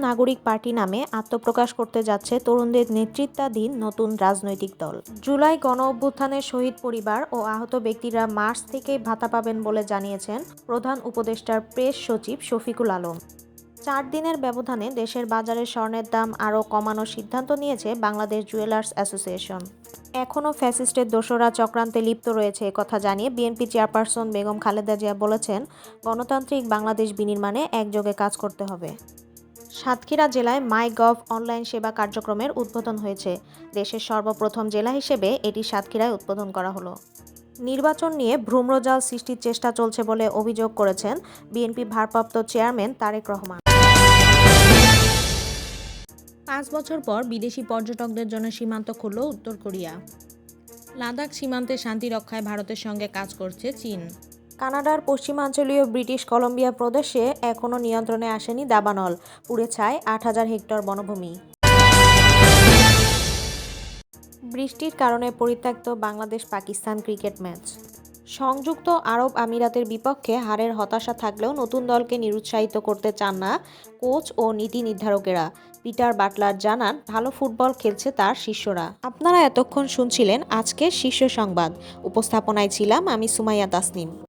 নাগরিক পার্টি নামে আত্মপ্রকাশ করতে যাচ্ছে তরুণদের নেতৃত্বাধীন নতুন রাজনৈতিক দল। জুলাই গণঅভ্যুত্থানের শহীদ পরিবার ও আহত ব্যক্তিরা মার্চ থেকেই ভাতা পাবেন বলে জানিয়েছেন প্রধান উপদেষ্টার প্রেস সচিব শফিকুল আলম। 4 দিনের ব্যবধানে দেশের বাজারে স্বর্ণের দাম আরও কমানোর সিদ্ধান্ত নিয়েছে বাংলাদেশ জুয়েলার্স অ্যাসোসিয়েশন। এখনও ফ্যাসিস্টের দোসররা চক্রান্তে লিপ্ত রয়েছে একথা জানিয়ে বিএনপি চেয়ারপারসন বেগম খালেদা জিয়া বলেছেন, গণতান্ত্রিক বাংলাদেশ বিনির্মাণে একযোগে কাজ করতে হবে। সাতক্ষীরা জেলায় মাই গভ অনলাইন সেবা কার্যক্রমের উদ্বোধন হয়েছে। দেশের সর্বপ্রথম জেলা হিসেবে এটি সাতক্ষীরায় উদ্বোধন করা হলো। নির্বাচন নিয়ে ভ্রুমজাল সৃষ্টির চেষ্টা চলছে বলে অভিযোগ করেছেন বিএনপি ভারপ্রাপ্ত চেয়ারম্যান তারেক রহমান। 5 বছর পর বিদেশি পর্যটকদের জন্য সীমান্ত খুলল উত্তর কোরিয়া। লাদাখ সীমান্তে শান্তি রক্ষায় ভারতের সঙ্গে কাজ করছে চীন। কানাডার পশ্চিমাঞ্চলীয় ব্রিটিশ কলম্বিয়া প্রদেশে এখনও নিয়ন্ত্রণে আসেনি দাবানল, পুড়ে ছাই 8,000 হেক্টর বনভূমি। বৃষ্টির কারণে পরিত্যক্ত বাংলাদেশ পাকিস্তান ক্রিকেট ম্যাচ। সংযুক্ত আরব আমিরাতের বিপক্ষে হারের হতাশা থাকলেও নতুন দলকে নিরুৎসাহিত করতে চান না কোচ ও নীতি নির্ধারকেরা। পিটার বাটলার জানান, ভালো ফুটবল খেলছে তার শিষ্যরা। আপনারা এতক্ষণ শুনছিলেন আজকের শীর্ষ সংবাদ। উপস্থাপনায় ছিলাম আমি সুমাইয়া তাসনিম।